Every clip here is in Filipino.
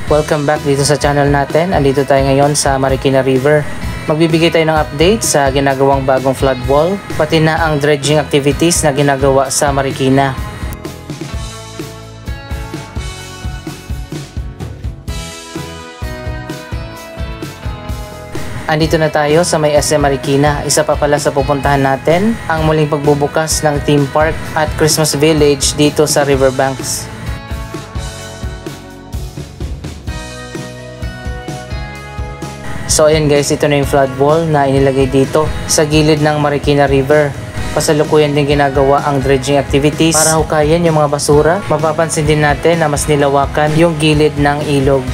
Welcome back dito sa channel natin. Andito tayo ngayon sa Marikina River. Magbibigay tayo ng update sa ginagawang bagong flood wall, pati na ang dredging activities na ginagawa sa Marikina. Andito na tayo sa may SM Marikina. Isa pa pala sa pupuntahan natin, ang muling pagbubukas ng theme park at Christmas Village dito sa Riverbanks. So ayan guys, ito na yung flood wall na inilagay dito sa gilid ng Marikina River. Kasalukuyan din ginagawa ang dredging activities para hukayin yung mga basura. Mapapansin din natin na mas nilawakan yung gilid ng ilog.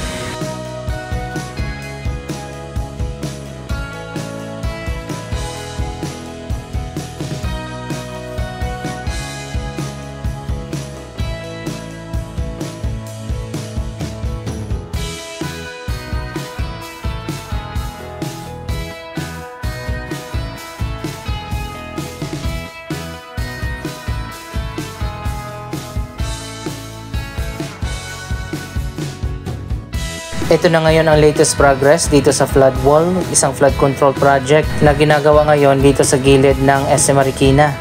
Ito na ngayon ang latest progress dito sa flood wall, isang flood control project na ginagawa ngayon dito sa gilid ng SM Marikina.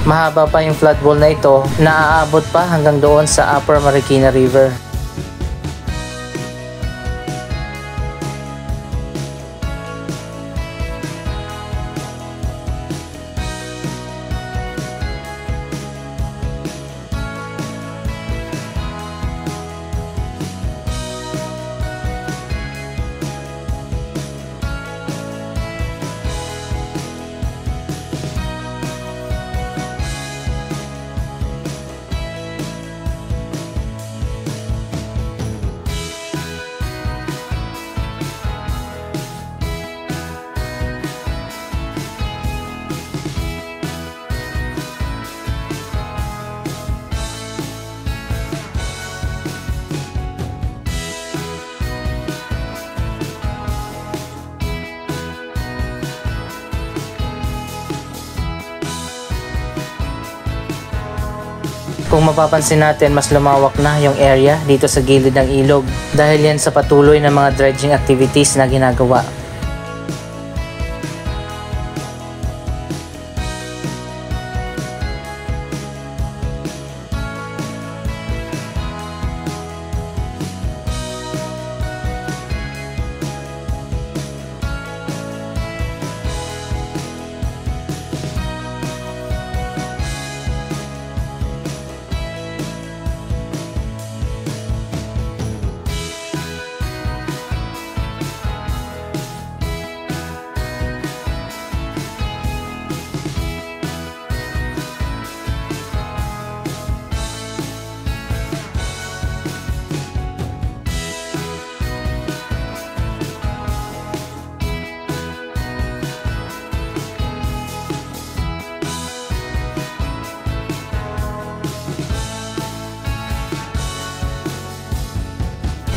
Mahaba pa yung flood wall na ito na aabot pa hanggang doon sa Upper Marikina River. Kung mapapansin natin, mas lumawak na yung area dito sa gilid ng ilog dahil yan sa patuloy na mga dredging activities na ginagawa.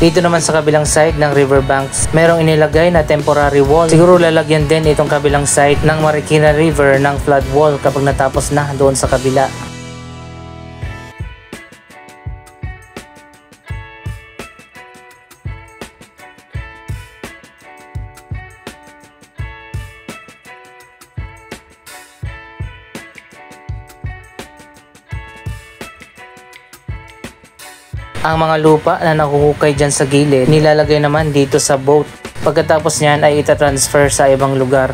Dito naman sa kabilang side ng Riverbanks, merong inilagay na temporary wall. Siguro lalagyan din itong kabilang side ng Marikina River ng flood wall kapag natapos na doon sa kabila. Ang mga lupa na nakuhukay dyan sa gilid, nilalagay naman dito sa boat. Pagkatapos niyan ay itatransfer sa ibang lugar.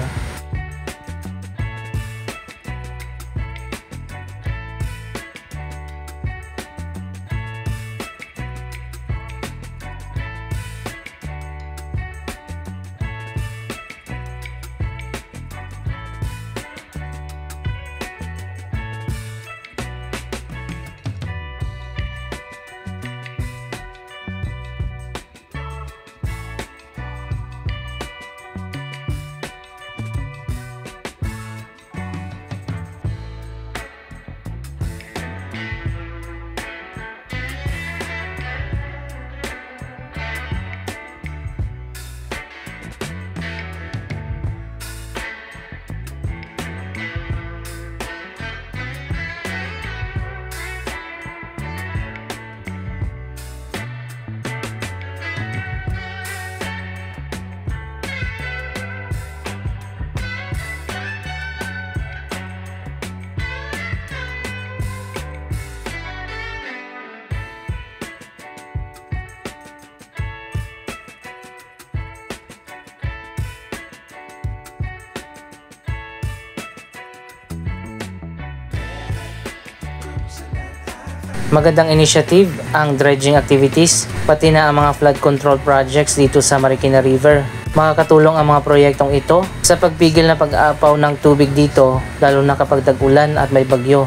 Magandang initiative ang dredging activities, pati na ang mga flood control projects dito sa Marikina River. Makakatulong ang mga proyektong ito sa pagpigil na pag-aapaw ng tubig dito, lalo na kapag tag-ulan at may bagyo.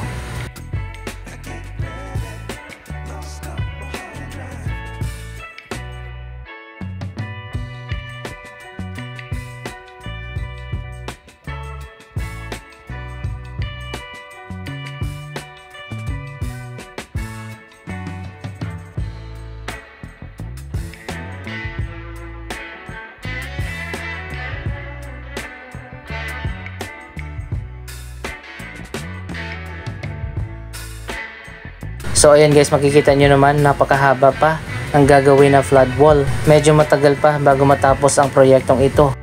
So ayan guys, makikita nyo naman napakahaba pa ang gagawin na flood wall. Medyo matagal pa bago matapos ang proyektong ito.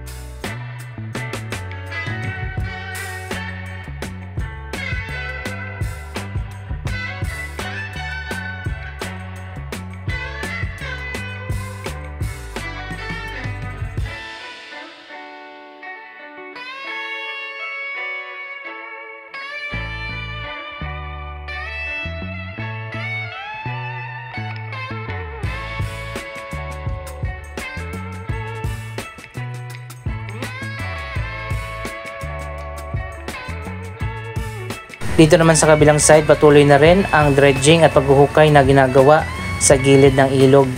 Dito naman sa kabilang side, patuloy na rin ang dredging at paghuhukay na ginagawa sa gilid ng ilog.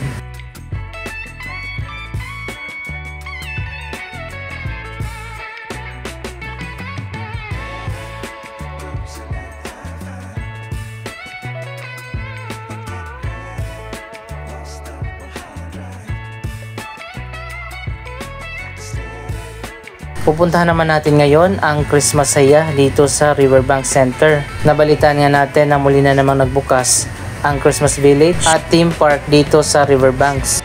Pupuntahan naman natin ngayon ang Christmas Saya dito sa Riverbank Center. Nabalitaan nga natin na muli na namang nagbukas ang Christmas Village at theme park dito sa Riverbanks.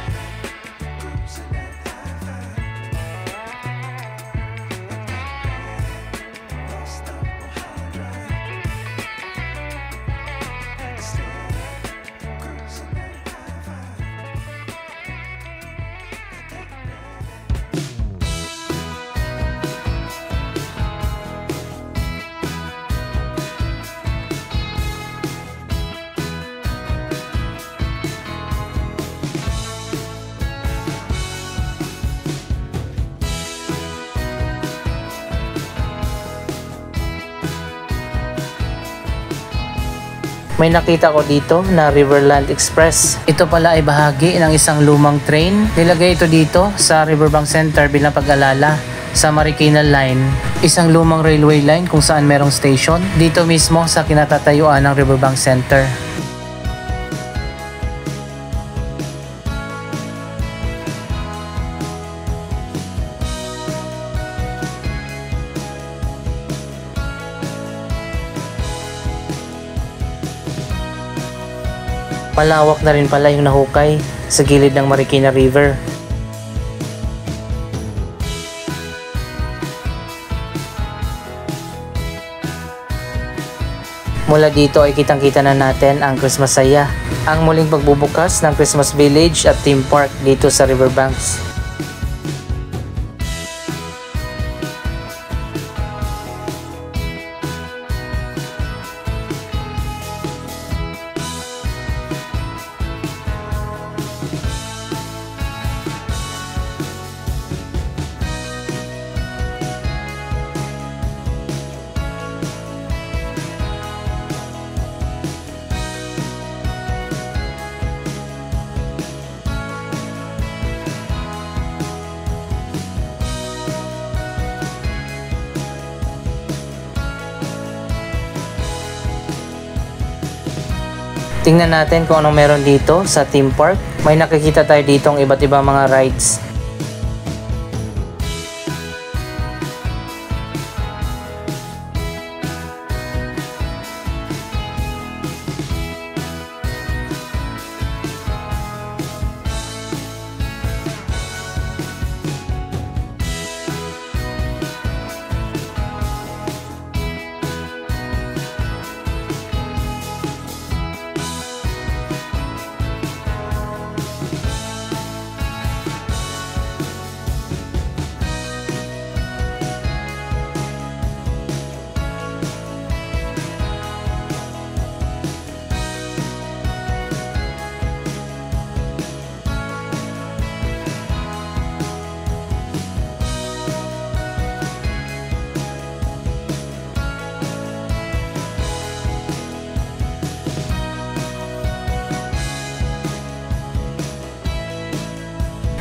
May nakita ko dito na Riverland Express. Ito pala ay bahagi ng isang lumang train. Nilagay ito dito sa Riverbank Center bilang pag-alala sa Marikina Line. Isang lumang railway line kung saan merong station. Dito mismo sa kinatatayuan ng Riverbank Center. Malawak na rin pala yung nahukay sa gilid ng Marikina River. Mula dito ay kitang-kita na natin ang Christmas Saya, ang muling pagbubukas ng Christmas Village at theme park dito sa Riverbanks. Tingnan natin kung anong meron dito sa theme park. May nakikita tayo ditong iba't ibang mga rides.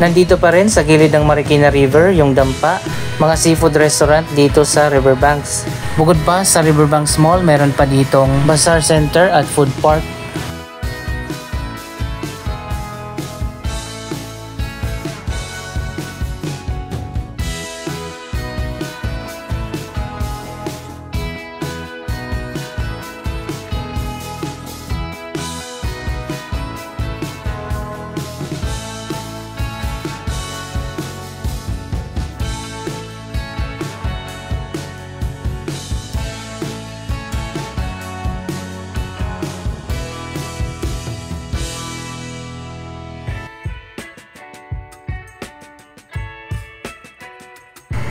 Nandito pa rin sa gilid ng Marikina River yung Dampa, mga seafood restaurant dito sa Riverbanks. Bukod pa sa Riverbanks Mall, meron pa ditong Bazaar Center at Food Park.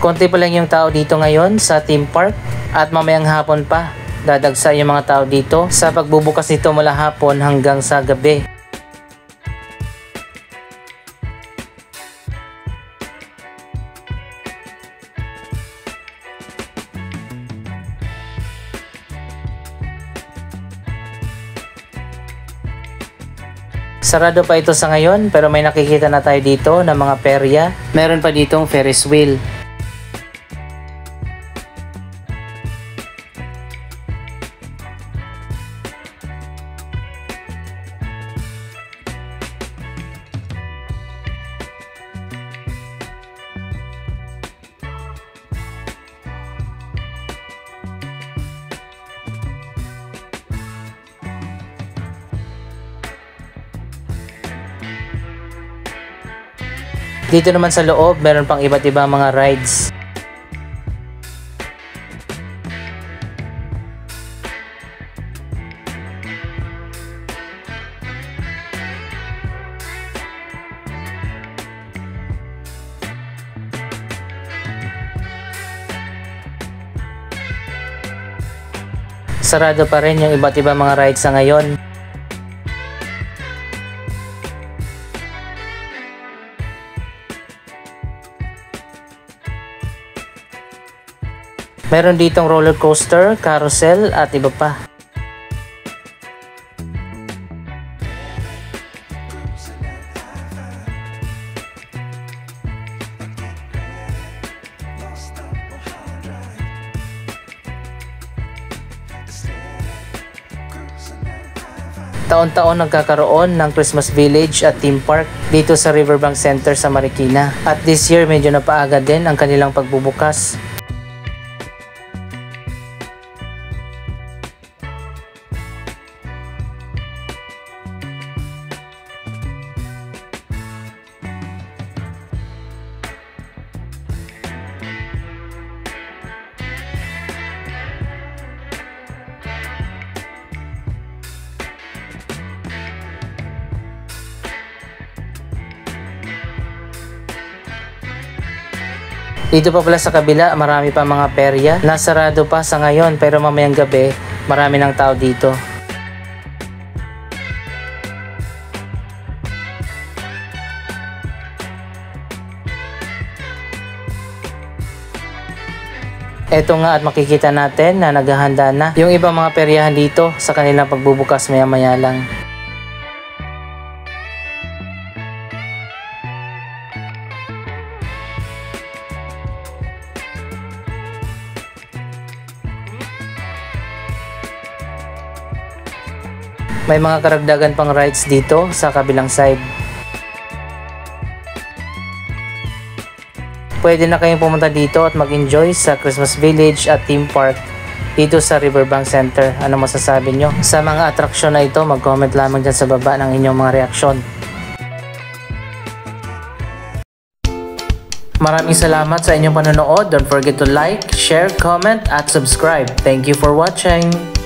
Konti pa lang yung tao dito ngayon sa theme park at mamayang hapon pa dadagsa yung mga tao dito sa pagbubukas nito mula hapon hanggang sa gabi. Sarado pa ito sa ngayon pero may nakikita na tayo dito ng mga perya. Meron pa ditong Ferris wheel. Dito naman sa loob, meron pang iba't ibang mga rides. Sarado pa rin yung iba't ibang mga rides sa ngayon. Meron ditong roller coaster, carousel at iba pa. Taon-taon nagkakaroon ng Christmas Village at theme park dito sa Riverbank Center sa Marikina. At this year medyo napaaga din ang kanilang pagbubukas. Dito pa pala sa kabila, marami pa mga perya. Nasarado pa sa ngayon pero mamayang gabi, marami ng tao dito. Eto nga at makikita natin na naghahanda na yung ibang mga peryahan dito sa kanilang pagbubukas maya-maya lang. May mga karagdagan pang rides dito sa kabilang side. Pwede na kayong pumunta dito at mag-enjoy sa Christmas Village at theme park dito sa Riverbank Center. Ano masasabi nyo sa mga atraksyon na ito? Mag-comment lamang dyan sa baba ng inyong mga reaksyon. Maraming salamat sa inyong panonood. Don't forget to like, share, comment at subscribe. Thank you for watching!